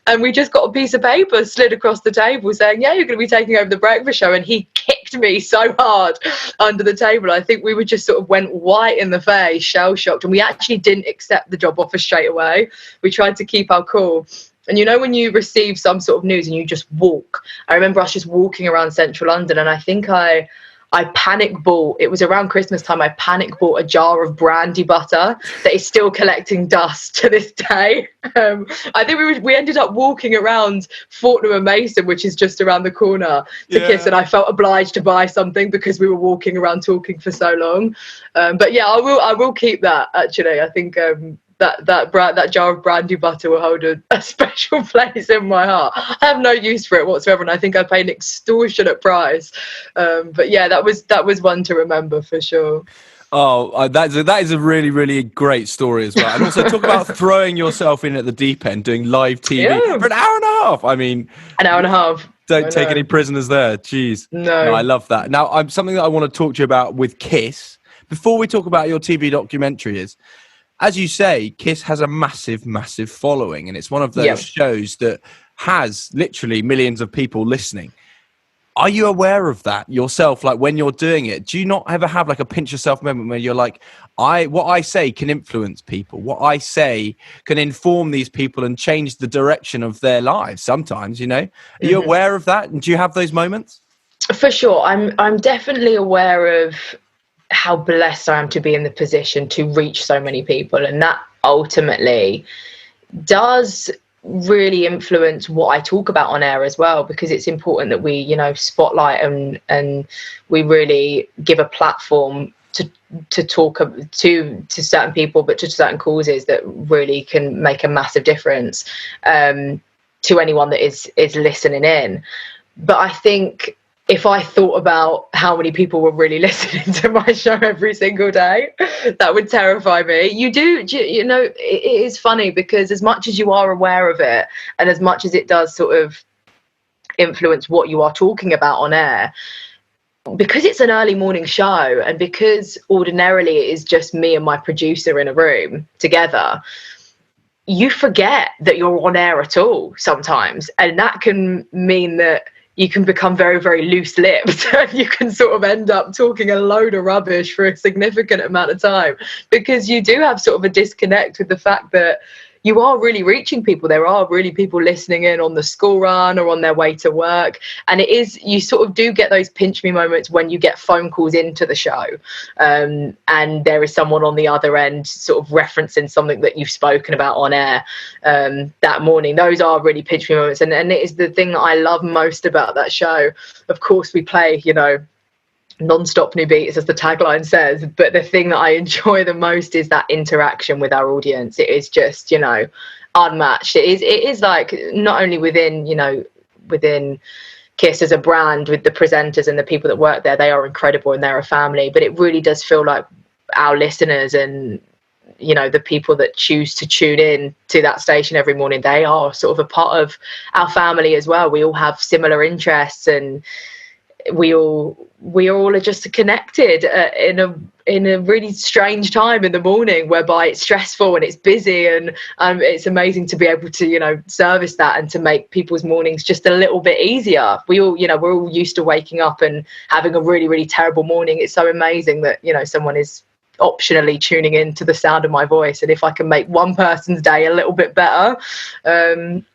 and we just got a piece of paper slid across the table saying, yeah, you're going to be taking over the breakfast show. And he kicked me so hard under the table. I think we were just sort of went white in the face, shell shocked, and we actually didn't accept the job offer straight away. We tried to keep our cool. And when you receive some sort of news and you just walk, I remember us just walking around central London, and I think I panic bought, it was around Christmas time, I panic bought a jar of brandy butter that is still collecting dust to this day. I think we ended up walking around Fortnum and Mason, which is just around the corner, to Kiss, and I felt obliged to buy something because we were walking around talking for so long. But yeah, I will keep that, actually. I think that jar of brandy butter will hold a special place in my heart. I have no use for it whatsoever, and I think I paid an extortionate price. But yeah, that was one to remember for sure. Oh, that is a really, really great story as well. And also talk about throwing yourself in at the deep end, doing live TV for an hour and a half. I mean, an hour and a half. Don't take any prisoners there. Jeez. No, I love that. Now, something that I want to talk to you about with Kiss, before we talk about your TV documentary, is, as you say, Kiss has a massive, massive following, and it's one of those shows that has literally millions of people listening. Are you aware of that yourself? Like, when you're doing it, do you not ever have like a pinch yourself moment where you're like, what I say can influence people. What I say can inform these people and change the direction of their lives sometimes, Are you aware of that? And do you have those moments? For sure. I'm definitely aware of how blessed I am to be in the position to reach so many people, and that ultimately does really influence what I talk about on air as well, because it's important that we spotlight and we really give a platform to talk to certain people, but to certain causes that really can make a massive difference. to anyone that is listening in. But I think if I thought about how many people were really listening to my show every single day, that would terrify me. You know, it is funny because as much as you are aware of it, and as much as it does sort of influence what you are talking about on air, because it's an early morning show, and because ordinarily it is just me and my producer in a room together, you forget that you're on air at all sometimes. And that can mean that you can become very, very loose-lipped, and you can sort of end up talking a load of rubbish for a significant amount of time, because you do have sort of a disconnect with the fact that you are really reaching people. There are really people listening in on the school run or on their way to work. And it is, you sort of do get those pinch me moments when you get phone calls into the show, and there is someone on the other end sort of referencing something that you've spoken about on air that morning. Those are really pinch me moments. And it is the thing that I love most about that show. Of course, we play, you know, non-stop new beats, as the tagline says, but the thing that I enjoy the most is that interaction with our audience. It is just, you know, unmatched. It is like, not only within, you know, within KISS as a brand, with the presenters and the people that work there, they are incredible and they're a family, but it really does feel like our listeners and, you know, the people that choose to tune in to that station every morning, they are sort of a part of our family as well. We all have similar interests, and we all are just connected in a really strange time in the morning, whereby it's stressful and it's busy, and it's amazing to be able to, you know, service that and to make people's mornings just a little bit easier. We all, you know, we're all used to waking up and having a really, really terrible morning. It's so amazing that, you know, someone is optionally tuning in to the sound of my voice, and if I can make one person's day a little bit better,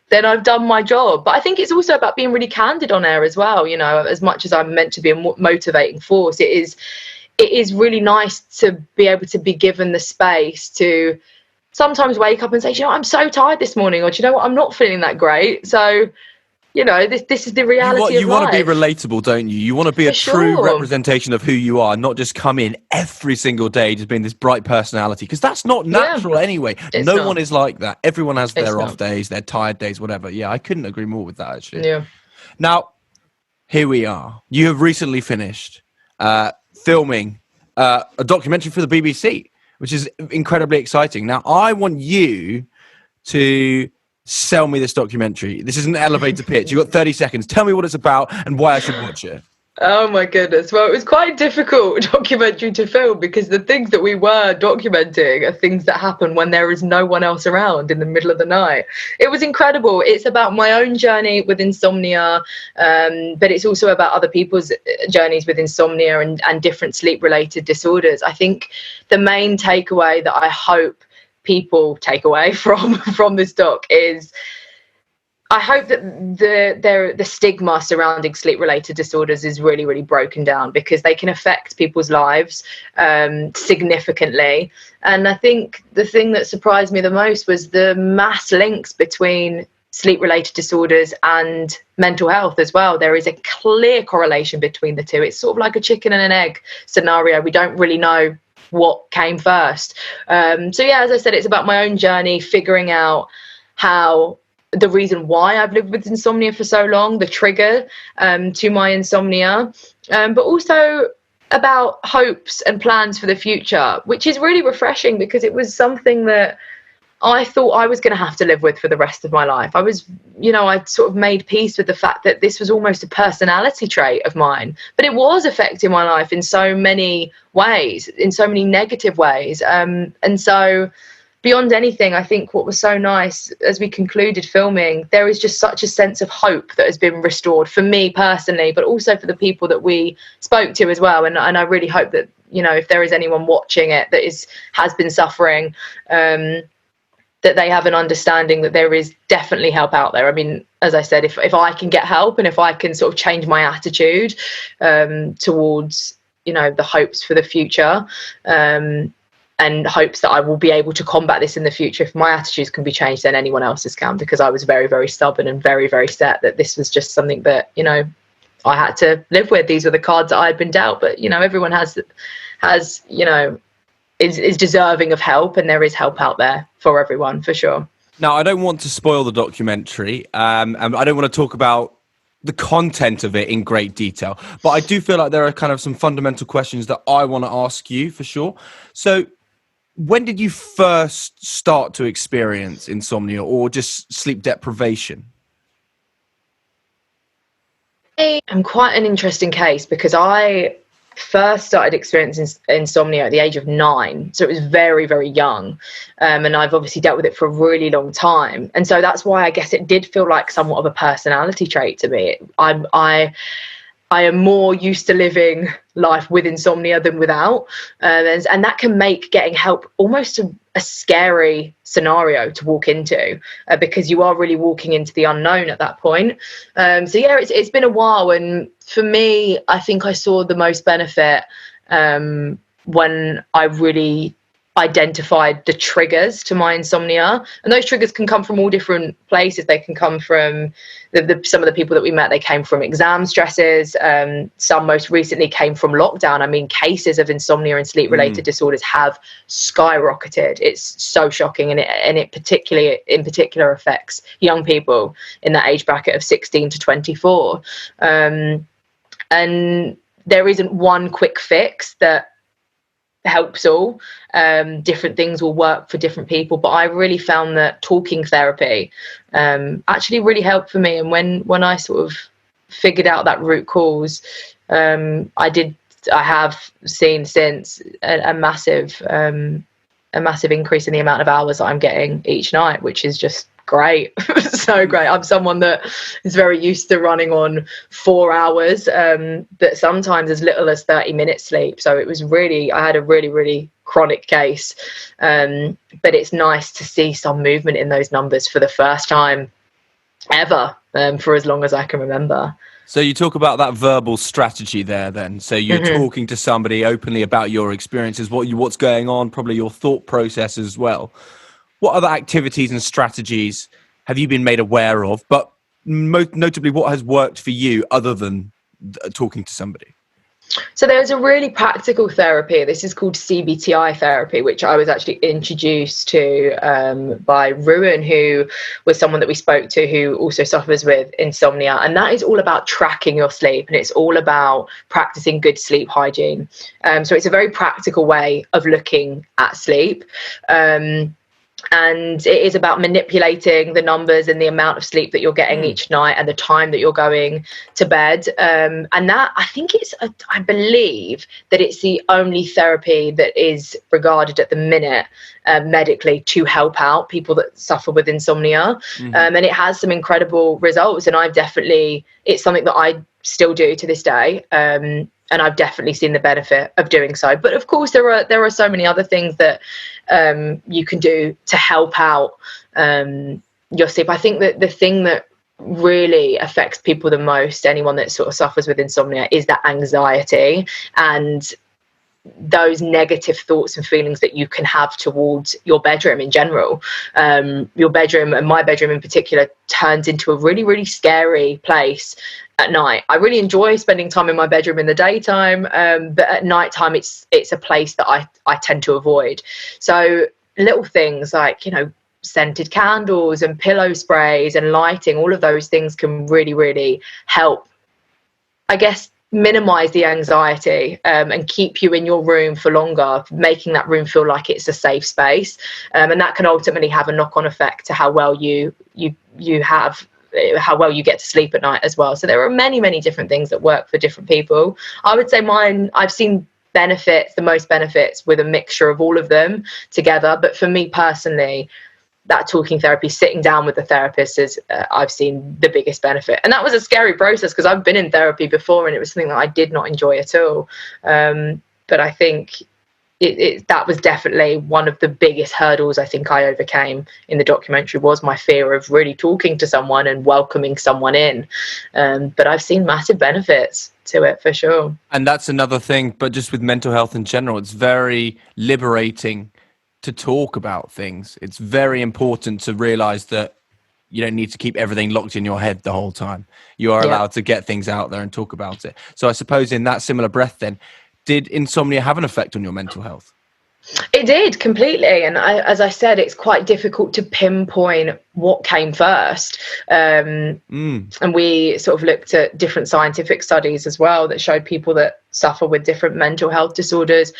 then I've done my job. But I think it's also about being really candid on air as well. You know, as much as I'm meant to be a motivating force, it is really nice to be able to be given the space to sometimes wake up and say, you know, I'm so tired this morning, or do you know what, I'm not feeling that great. So, you know, this is the reality of life. You want to be relatable, don't you? You want to be a true representation of who you are, not just come in every single day just being this bright personality, because that's not natural anyway. No one is like that. Everyone has their off days, their tired days, whatever. Yeah, I couldn't agree more with that, actually. Yeah. Now, here we are. You have recently finished filming a documentary for the BBC, which is incredibly exciting. Now, I want you to sell me this documentary. This is an elevator pitch. You've got 30 seconds. Tell me what it's about and why I should watch it. Oh my goodness. Well, it was quite a difficult documentary to film, because the things that we were documenting are things that happen when there is no one else around in the middle of the night. It was incredible. It's about my own journey with insomnia, but it's also about other people's journeys with insomnia and different sleep-related disorders. I think the main takeaway that I hope people take away from this doc is, I hope that the stigma surrounding sleep-related disorders is really, really broken down, because they can affect people's lives significantly. And I think the thing that surprised me the most was the mass links between sleep-related disorders and mental health as well. There is a clear correlation between the two. It's sort of like a chicken and an egg scenario. We don't really know what came first. So yeah, as I said, it's about my own journey, figuring out how the reason why I've lived with insomnia for so long, the trigger to my insomnia, but also about hopes and plans for the future, which is really refreshing, because it was something that I thought I was going to have to live with for the rest of my life. I was, you know, I'd sort of made peace with the fact that this was almost a personality trait of mine, but it was affecting my life in so many ways, in so many negative ways. And so beyond anything, I think what was so nice as we concluded filming, there is just such a sense of hope that has been restored for me personally, but also for the people that we spoke to as well. And I really hope that, you know, if there is anyone watching it that has been suffering, that they have an understanding that there is definitely help out there. I mean, as I said, if I can get help, and if I can sort of change my attitude towards, you know, the hopes for the future, and hopes that I will be able to combat this in the future, if my attitudes can be changed, then anyone else's can, because I was very, very stubborn and very, very set that this was just something that, you know, I had to live with. These were the cards that I had been dealt. But, you know, everyone has, you know, is deserving of help, and there is help out there for everyone, for sure. Now, I don't want to spoil the documentary, and I don't want to talk about the content of it in great detail, but I do feel like there are kind of some fundamental questions that I want to ask you for sure. So, when did you first start to experience insomnia or just sleep deprivation? I'm quite an interesting case because I first started experiencing insomnia at the age of 9, so it was very, very young, and I've obviously dealt with it for a really long time, and so that's why I guess it did feel like somewhat of a personality trait to me. I am more used to living life with insomnia than without, and that can make getting help almost a scary scenario to walk into, because you are really walking into the unknown at that point. So yeah, it's been a while, and for me, I think I saw the most benefit when I really identified the triggers to my insomnia, and those triggers can come from all different places. They can come from some of the people that we met, they came from exam stresses, some most recently came from lockdown. I mean, cases of insomnia and sleep related disorders have skyrocketed. It's so shocking, and it particular affects young people in that age bracket of 16 to 24, and there isn't one quick fix that helps all. Different things will work for different people, but I really found that talking therapy actually really helped for me. And when I sort of figured out that root cause, I have seen since a massive increase in the amount of hours that I'm getting each night, which is just great. So great. I'm someone that is very used to running on 4 hours, but sometimes as little as 30 minutes sleep. So I had a really, really chronic case, but it's nice to see some movement in those numbers for the first time ever, for as long as I can remember. So you talk about that verbal strategy there then. So you're talking to somebody openly about your experiences, what's going on, probably your thought process as well. What other activities and strategies have you been made aware of? But most notably, what has worked for you other than talking to somebody? So there's a really practical therapy. This is called CBTI therapy, which I was actually introduced to by Ruin, who was someone that we spoke to who also suffers with insomnia. And that is all about tracking your sleep, and it's all about practicing good sleep hygiene. So it's a very practical way of looking at sleep. And it is about manipulating the numbers and the amount of sleep that you're getting each night and the time that you're going to bed. And that, I believe that it's the only therapy that is regarded at the minute medically to help out people that suffer with insomnia. And it has some incredible results. And it's something that I still do to this day. And I've definitely seen the benefit of doing so. But of course, there are so many other things that you can do to help out your sleep. I think that the thing that really affects people the most, anyone that sort of suffers with insomnia, is that anxiety and those negative thoughts and feelings that you can have towards your bedroom in general. Your bedroom, and my bedroom in particular, turns into a really, really scary place at night. I really enjoy spending time in my bedroom in the daytime, but at nighttime it's a place that I tend to avoid. So little things like, scented candles and pillow sprays and lighting, all of those things can really, really help, I guess, minimize the anxiety and keep you in your room for longer, making that room feel like it's a safe space, and that can ultimately have a knock-on effect to how well you get to sleep at night as well. So there are many, many different things that work for different people. I would say I've seen the most benefits with a mixture of all of them together, but for me personally, that talking therapy, sitting down with the therapist, is I've seen the biggest benefit. And that was a scary process because I've been in therapy before and it was something that I did not enjoy at all. But I think that was definitely one of the biggest hurdles I think I overcame in the documentary, was my fear of really talking to someone and welcoming someone in. But I've seen massive benefits to it for sure. And that's another thing, but just with mental health in general, it's very liberating to talk about things. It's very important to realize that you don't need to keep everything locked in your head the whole time. You are allowed to get things out there and talk about it. So I suppose in that similar breath then, did insomnia have an effect on your mental health? It did completely, and as I said, it's quite difficult to pinpoint what came first. And we sort of looked at different scientific studies as well that showed people that suffer with different mental health disorders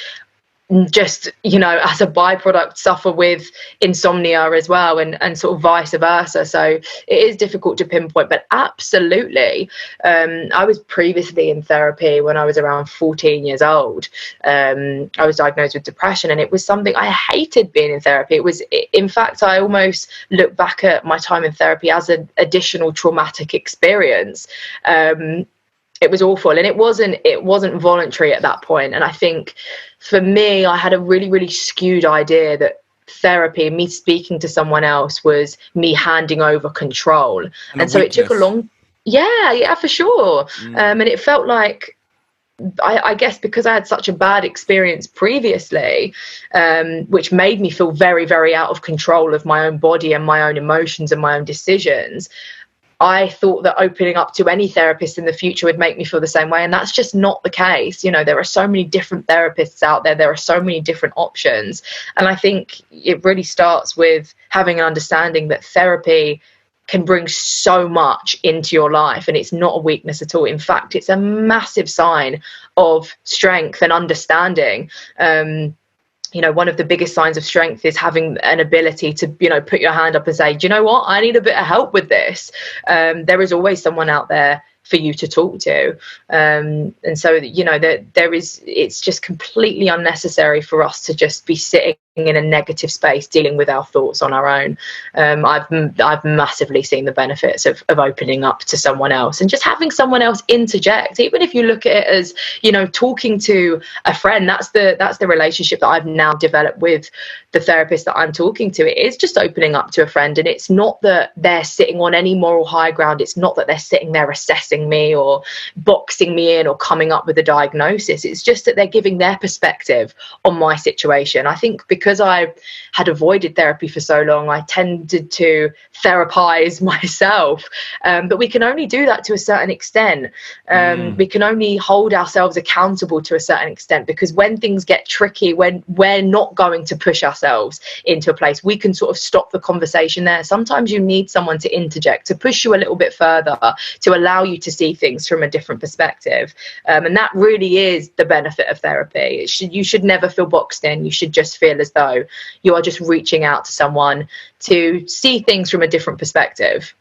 just, as a byproduct, suffer with insomnia as well, and sort of vice versa. So it is difficult to pinpoint, but absolutely. I was previously in therapy when I was around 14 years old. I was diagnosed with depression, and it was something I hated being in therapy. In fact, I almost look back at my time in therapy as an additional traumatic experience. It was awful, and it wasn't voluntary at that point. And I think for me, I had a really, really skewed idea that therapy, me speaking to someone else, was me handing over control. And so weakness. It took a long, yeah, for sure. And it felt like, I guess because I had such a bad experience previously, which made me feel very, very out of control of my own body and my own emotions and my own decisions, I thought that opening up to any therapist in the future would make me feel the same way. And that's just not the case. There are so many different therapists out there. There are so many different options. And I think it really starts with having an understanding that therapy can bring so much into your life, and it's not a weakness at all. In fact, it's a massive sign of strength and understanding. One of the biggest signs of strength is having an ability to, put your hand up and say, do you know what? I need a bit of help with this. There is always someone out there for you to talk to. And so, it's just completely unnecessary for us to just be sitting in a negative space dealing with our thoughts on our own. I've massively seen the benefits of opening up to someone else and just having someone else interject. Even if you look at it as, talking to a friend, that's the relationship that I've now developed with the therapist that I'm talking to. It is just opening up to a friend, and it's not that they're sitting on any moral high ground. It's not that they're sitting there assessing me or boxing me in or coming up with a diagnosis. It's just that they're giving their perspective on my situation. I think because I had avoided therapy for so long, I tended to therapize myself. But we can only do that to a certain extent. We can only hold ourselves accountable to a certain extent, because when things get tricky, when we're not going to push ourselves into a place, we can sort of stop the conversation there. Sometimes you need someone to interject, to push you a little bit further, to allow you to see things from a different perspective. And that really is the benefit of therapy. You should never feel boxed in. You should just feel as though you are just reaching out to someone to see things from a different perspective.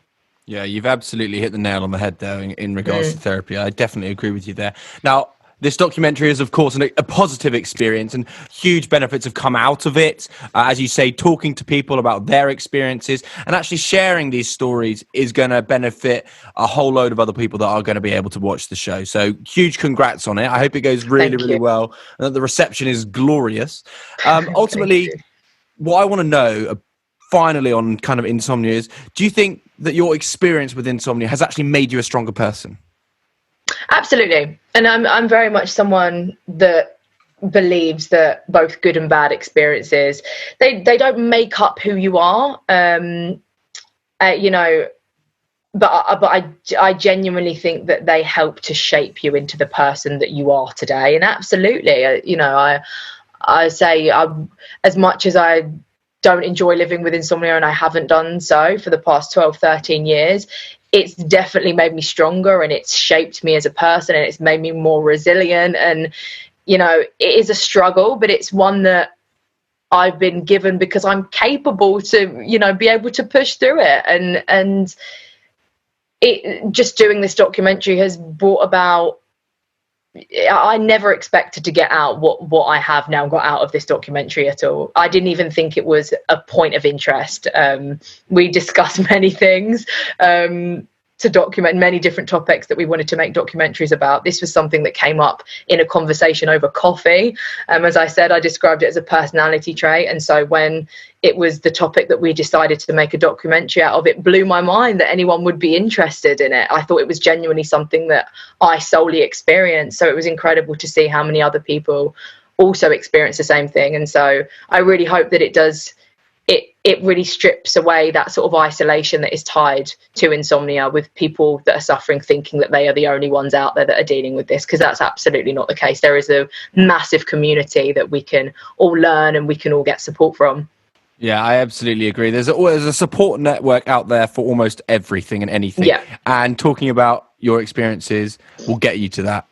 Yeah, you've absolutely hit the nail on the head there in regards to therapy. I definitely agree with you there. Now, this documentary is, of course, a positive experience, and huge benefits have come out of it. As you say, talking to people about their experiences and actually sharing these stories is going to benefit a whole load of other people that are going to be able to watch the show. So huge congrats on it. I hope it goes really, really well, and that the reception is glorious. Ultimately, what I want to know finally on kind of insomnia is, do you think that your experience with insomnia has actually made you a stronger person? Absolutely. And I'm very much someone that believes that both good and bad experiences, they don't make up who you are. But I genuinely think that they help to shape you into the person that you are today. And absolutely, I say, as much as I don't enjoy living with insomnia, and I haven't done so for the past 12, 13 years, it's definitely made me stronger, and it's shaped me as a person, and it's made me more resilient. And, it is a struggle, but it's one that I've been given because I'm capable to, be able to push through it. And it just doing this documentary has brought about, I never expected to get out what I have now got out of this documentary at all. I didn't even think it was a point of interest. We discussed many things to document many different topics that we wanted to make documentaries about. This was something that came up in a conversation over coffee. As I said, I described it as a personality trait. And so when it was the topic that we decided to make a documentary out of, it blew my mind that anyone would be interested in it. I thought it was genuinely something that I solely experienced. So it was incredible to see how many other people also experience the same thing. And so I really hope that it it really strips away that sort of isolation that is tied to insomnia, with people that are suffering thinking that they are the only ones out there that are dealing with this, because that's absolutely not the case. There is a massive community that we can all learn and we can all get support from. Yeah, I absolutely agree. There's a support network out there for almost everything and anything. Yeah. And talking about your experiences will get you to that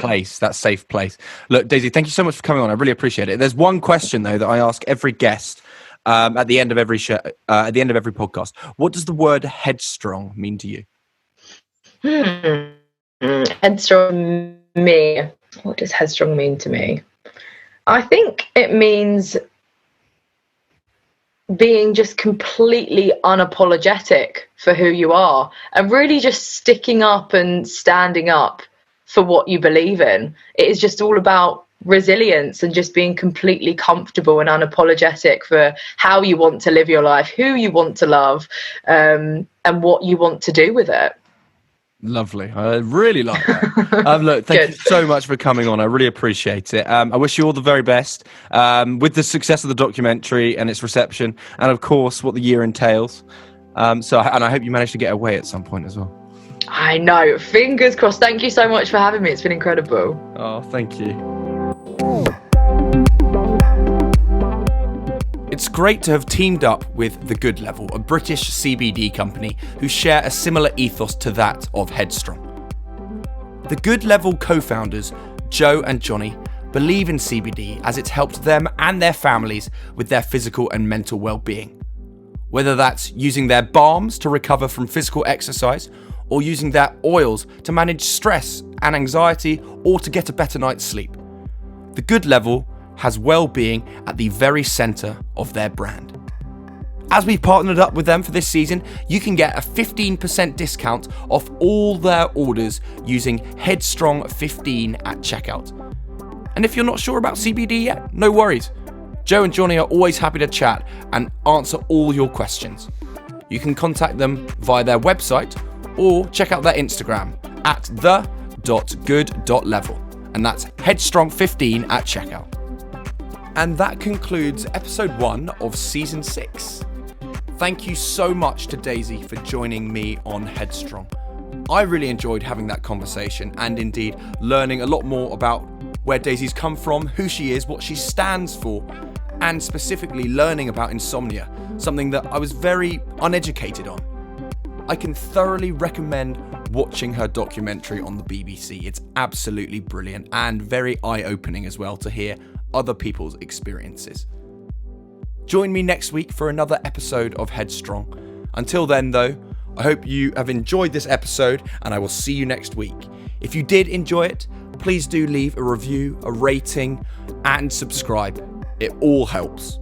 place, that safe place. Look, Daisy, thank you so much for coming on. I really appreciate it. There's one question though that I ask every guest at the end of every show, at the end of every podcast. What does the word headstrong mean to you? Headstrong me. What does headstrong mean to me? I think it means being just completely unapologetic for who you are, and really just sticking up and standing up for what you believe in. It is just all about resilience and just being completely comfortable and unapologetic for how you want to live your life, who you want to love, and what you want to do with it. Lovely. I really like that. Look, thank you so much for coming on. I really appreciate it. I wish you all the very best with the success of the documentary and its reception, and of course what the year entails. And I hope you manage to get away at some point as well. I know. Fingers crossed. Thank you so much for having me. It's been incredible. Oh, thank you. It's great to have teamed up with The Good Level, a British CBD company who share a similar ethos to that of Headstrong. The Good Level co-founders, Joe and Johnny, believe in CBD as it's helped them and their families with their physical and mental well-being. Whether that's using their balms to recover from physical exercise, or using their oils to manage stress and anxiety, or to get a better night's sleep. The Good Level has well-being at the very centre of their brand. As we've partnered up with them for this season, you can get a 15% discount off all their orders using Headstrong15 at checkout. And if you're not sure about CBD yet, no worries. Joe and Johnny are always happy to chat and answer all your questions. You can contact them via their website or check out their Instagram at the.good.level. And that's Headstrong15 at checkout. And that concludes episode 1 of season 6. Thank you so much to Daisy for joining me on Headstrong. I really enjoyed having that conversation and indeed learning a lot more about where Daisy's come from, who she is, what she stands for, and specifically learning about insomnia, something that I was very uneducated on. I can thoroughly recommend watching her documentary on the BBC. It's absolutely brilliant and very eye-opening as well to hear other people's experiences. Join me next week for another episode of Headstrong. Until then though, I hope you have enjoyed this episode and I will see you next week. If you did enjoy it, please do leave a review, a rating and subscribe. It all helps.